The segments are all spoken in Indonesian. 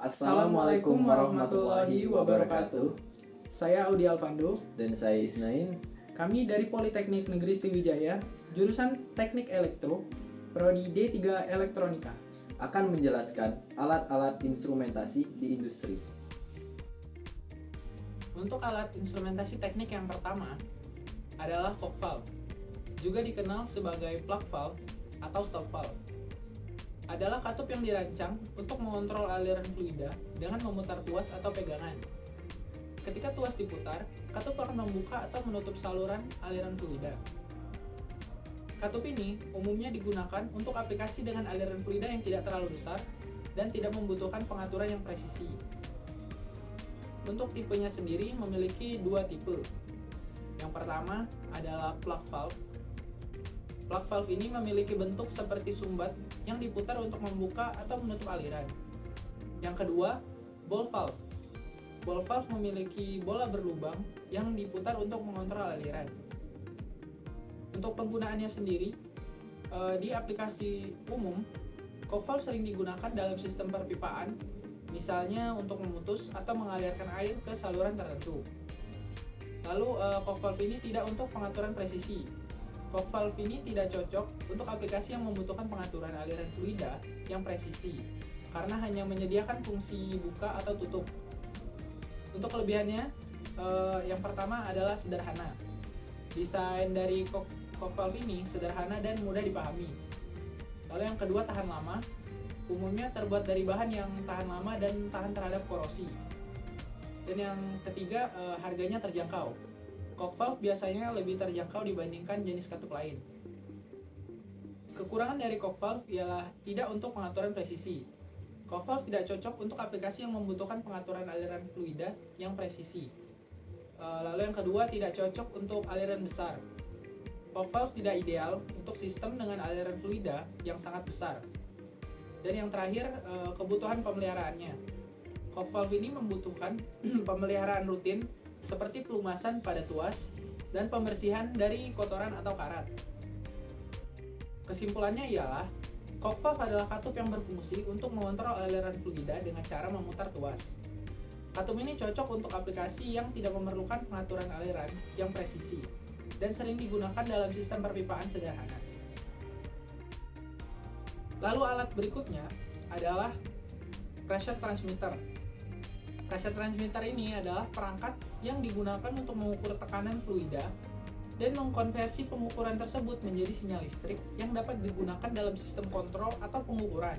Assalamualaikum warahmatullahi wabarakatuh. Saya Audi Alfando. Dan saya Isnain. Kami dari Politeknik Negeri Sriwijaya, jurusan Teknik Elektro, Prodi D3 Elektronika. Akan menjelaskan alat-alat instrumentasi di industri. Untuk alat instrumentasi teknik yang pertama adalah cock valve, juga dikenal sebagai plug valve atau stop valve. Adalah katup yang dirancang untuk mengontrol aliran fluida dengan memutar tuas atau pegangan. Ketika tuas diputar, katup akan membuka atau menutup saluran aliran fluida. Katup ini umumnya digunakan untuk aplikasi dengan aliran fluida yang tidak terlalu besar dan tidak membutuhkan pengaturan yang presisi. Untuk tipenya sendiri memiliki dua tipe. Yang pertama adalah plug valve. Plug valve ini memiliki bentuk seperti sumbat yang diputar untuk membuka atau menutup aliran. Yang kedua, ball valve. Ball valve memiliki bola berlubang yang diputar untuk mengontrol aliran. Untuk penggunaannya sendiri, di aplikasi umum, cock valve sering digunakan dalam sistem perpipaan, misalnya untuk memutus atau mengalirkan air ke saluran tertentu. Lalu, cock valve ini tidak untuk pengaturan presisi. Cock valve ini tidak cocok untuk aplikasi yang membutuhkan pengaturan aliran fluida yang presisi, karena hanya menyediakan fungsi buka atau tutup. Untuk kelebihannya, yang pertama adalah sederhana. Desain dari cock valve ini sederhana dan mudah dipahami. Lalu yang kedua, tahan lama. Umumnya terbuat dari bahan yang tahan lama dan tahan terhadap korosi. Dan yang ketiga, harganya terjangkau. Cock valve biasanya lebih terjangkau dibandingkan jenis katup lain. Kekurangan dari cock valve ialah tidak untuk pengaturan presisi. Cock valve tidak cocok untuk aplikasi yang membutuhkan pengaturan aliran fluida yang presisi. Lalu yang kedua, tidak cocok untuk aliran besar. Cock valve tidak ideal untuk sistem dengan aliran fluida yang sangat besar. Dan yang terakhir, kebutuhan pemeliharaannya. Cock valve ini membutuhkan pemeliharaan rutin seperti pelumasan pada tuas dan pembersihan dari kotoran atau karat. Kesimpulannya ialah, cock valve adalah katup yang berfungsi untuk mengontrol aliran fluida dengan cara memutar tuas. Katup ini cocok untuk aplikasi yang tidak memerlukan pengaturan aliran yang presisi dan sering digunakan dalam sistem perpipaan sederhana. Lalu alat berikutnya adalah pressure transmitter. Pressure transmitter ini adalah perangkat yang digunakan untuk mengukur tekanan fluida dan mengkonversi pengukuran tersebut menjadi sinyal listrik yang dapat digunakan dalam sistem kontrol atau pengukuran.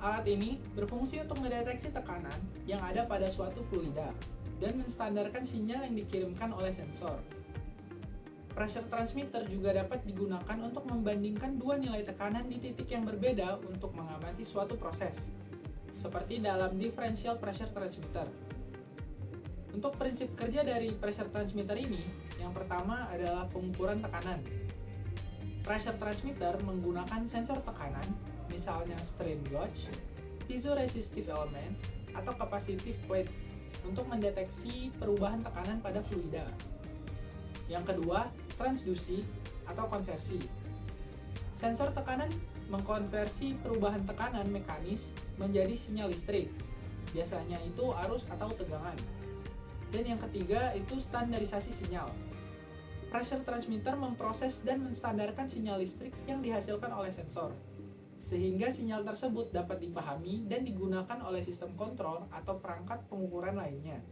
Alat ini berfungsi untuk mendeteksi tekanan yang ada pada suatu fluida dan menstandarkan sinyal yang dikirimkan oleh sensor. Pressure transmitter juga dapat digunakan untuk membandingkan dua nilai tekanan di titik yang berbeda untuk mengamati suatu proses, seperti dalam differential pressure transmitter. Untuk prinsip kerja dari pressure transmitter ini, yang pertama adalah pengukuran tekanan. Pressure transmitter menggunakan sensor tekanan, misalnya strain gauge, piezoresistive element, atau capacitive plate untuk mendeteksi perubahan tekanan pada fluida. Yang kedua, transdusi atau konversi. Sensor tekanan mengkonversi perubahan tekanan mekanis menjadi sinyal listrik, biasanya itu arus atau tegangan. Dan yang ketiga itu standarisasi sinyal. Pressure transmitter memproses dan menstandarkan sinyal listrik yang dihasilkan oleh sensor, sehingga sinyal tersebut dapat dipahami dan digunakan oleh sistem kontrol atau perangkat pengukuran lainnya.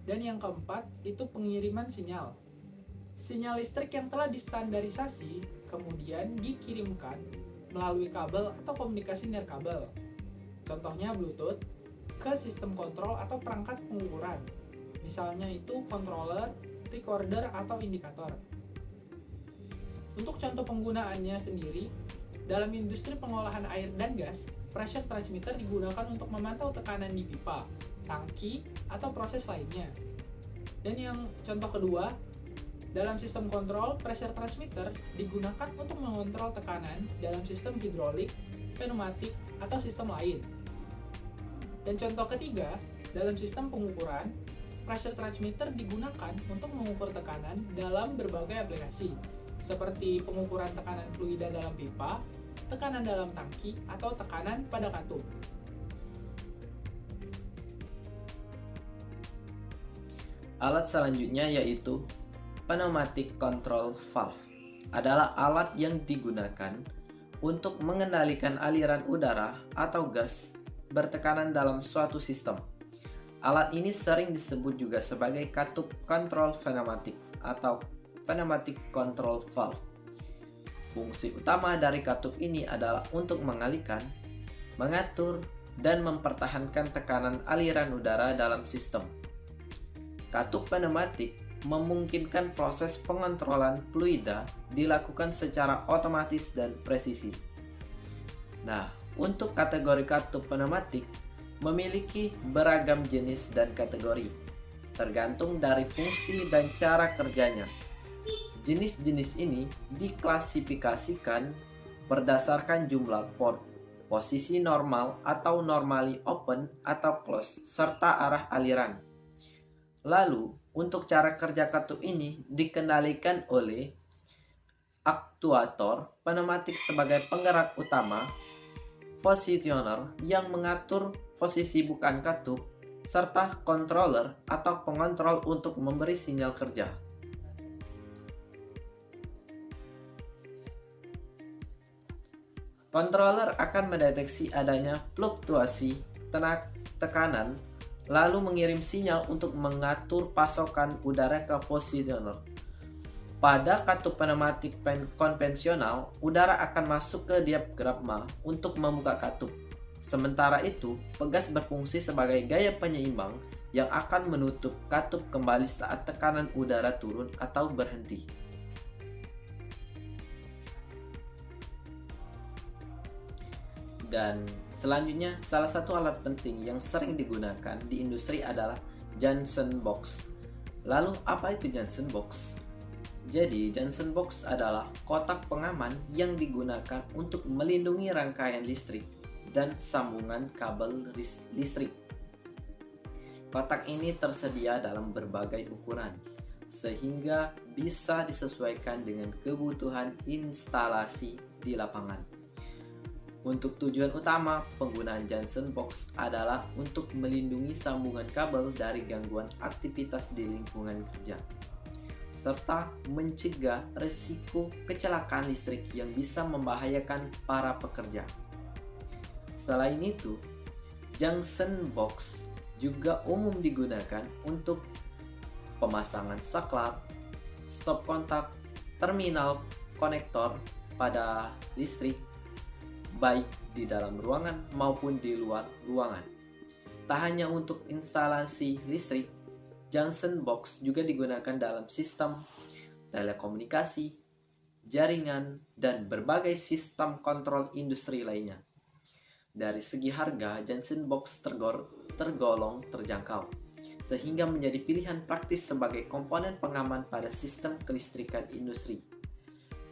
Dan yang keempat itu pengiriman sinyal. Sinyal listrik yang telah distandarisasi kemudian dikirimkan melalui kabel atau komunikasi nirkabel, contohnya Bluetooth, ke sistem kontrol atau perangkat pengukuran, misalnya itu controller, recorder, atau indikator. Untuk contoh penggunaannya sendiri, dalam industri pengolahan air dan gas, pressure transmitter digunakan untuk memantau tekanan di pipa, tangki, atau proses lainnya. Dan yang contoh kedua, dalam sistem kontrol, pressure transmitter digunakan untuk mengontrol tekanan dalam sistem hidrolik, pneumatik, atau sistem lain. Dan contoh ketiga, dalam sistem pengukuran, pressure transmitter digunakan untuk mengukur tekanan dalam berbagai aplikasi, seperti pengukuran tekanan fluida dalam pipa, tekanan dalam tangki, atau tekanan pada katup. Alat selanjutnya yaitu pneumatic control valve. Adalah alat yang digunakan untuk mengendalikan aliran udara atau gas bertekanan dalam suatu sistem. Alat ini sering disebut juga sebagai katup kontrol pneumatik atau pneumatic control valve. Fungsi utama dari katup ini adalah untuk mengalihkan, mengatur, dan mempertahankan tekanan aliran udara dalam sistem. Katup pneumatik memungkinkan proses pengontrolan fluida dilakukan secara otomatis dan presisi. Nah, untuk kategori katup pneumatik memiliki beragam jenis dan kategori, tergantung dari fungsi dan cara kerjanya. Jenis-jenis ini diklasifikasikan berdasarkan jumlah port, posisi normal atau normally open atau close, serta arah aliran. Lalu, untuk cara kerja katup ini dikendalikan oleh aktuator pneumatik sebagai penggerak utama, positioner yang mengatur posisi bukan katup, serta controller atau pengontrol untuk memberi sinyal kerja. Controller akan mendeteksi adanya fluktuasi tekanan, lalu mengirim sinyal untuk mengatur pasokan udara ke positioner. Pada katup pneumatik konvensional, udara akan masuk ke diafragma untuk membuka katup. Sementara itu, pegas berfungsi sebagai gaya penyeimbang yang akan menutup katup kembali saat tekanan udara turun atau berhenti. Dan selanjutnya, salah satu alat penting yang sering digunakan di industri adalah Johnson Box. Lalu, apa itu Johnson Box? Jadi, Johnson Box adalah kotak pengaman yang digunakan untuk melindungi rangkaian listrik dan sambungan kabel listrik. Kotak ini tersedia dalam berbagai ukuran, sehingga bisa disesuaikan dengan kebutuhan instalasi di lapangan. Untuk tujuan utama penggunaan Johnson Box adalah untuk melindungi sambungan kabel dari gangguan aktivitas di lingkungan kerja, serta mencegah risiko kecelakaan listrik yang bisa membahayakan para pekerja. Selain itu, Johnson Box juga umum digunakan untuk pemasangan saklar, stop kontak, terminal konektor pada listrik, baik di dalam ruangan maupun di luar ruangan. Tak hanya untuk instalasi listrik, Johnson Box juga digunakan dalam sistem telekomunikasi, jaringan, dan berbagai sistem kontrol industri lainnya. Dari segi harga, Johnson Box tergolong terjangkau, sehingga menjadi pilihan praktis sebagai komponen pengaman pada sistem kelistrikan industri.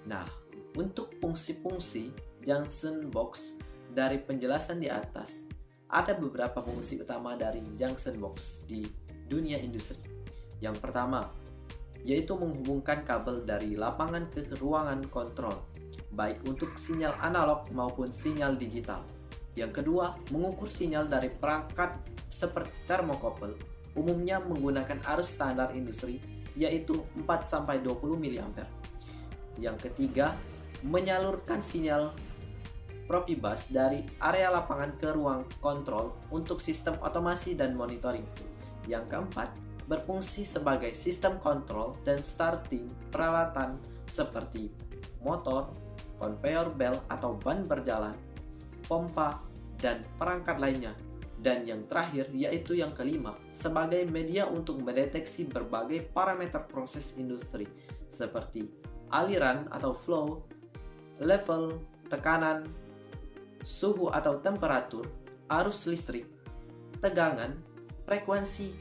Nah, untuk fungsi-fungsi Johnson Box dari penjelasan di atas, ada beberapa fungsi utama dari Johnson Box di dunia industri. Yang pertama, yaitu menghubungkan kabel dari lapangan ke ruangan kontrol, baik untuk sinyal analog maupun sinyal digital. Yang kedua, mengukur sinyal dari perangkat seperti termokouple, umumnya menggunakan arus standar industri, yaitu 4-20 mA. Yang ketiga, menyalurkan sinyal Profibus dari area lapangan ke ruang kontrol untuk sistem otomasi dan monitoring. Yang keempat, berfungsi sebagai sistem kontrol dan starting peralatan seperti motor, conveyor belt atau ban berjalan, pompa, dan perangkat lainnya. Dan yang terakhir, yaitu yang kelima, sebagai media untuk mendeteksi berbagai parameter proses industri seperti aliran atau flow, level, tekanan, suhu atau temperatur, arus listrik, tegangan, frekuensi,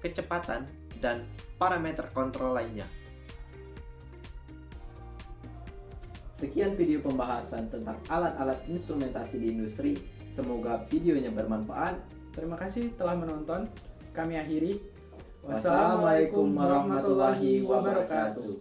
kecepatan, dan parameter kontrol lainnya. Sekian video pembahasan tentang alat-alat instrumentasi di industri. Semoga videonya bermanfaat. Terima kasih telah menonton. Kami akhiri. Wassalamualaikum warahmatullahi wabarakatuh.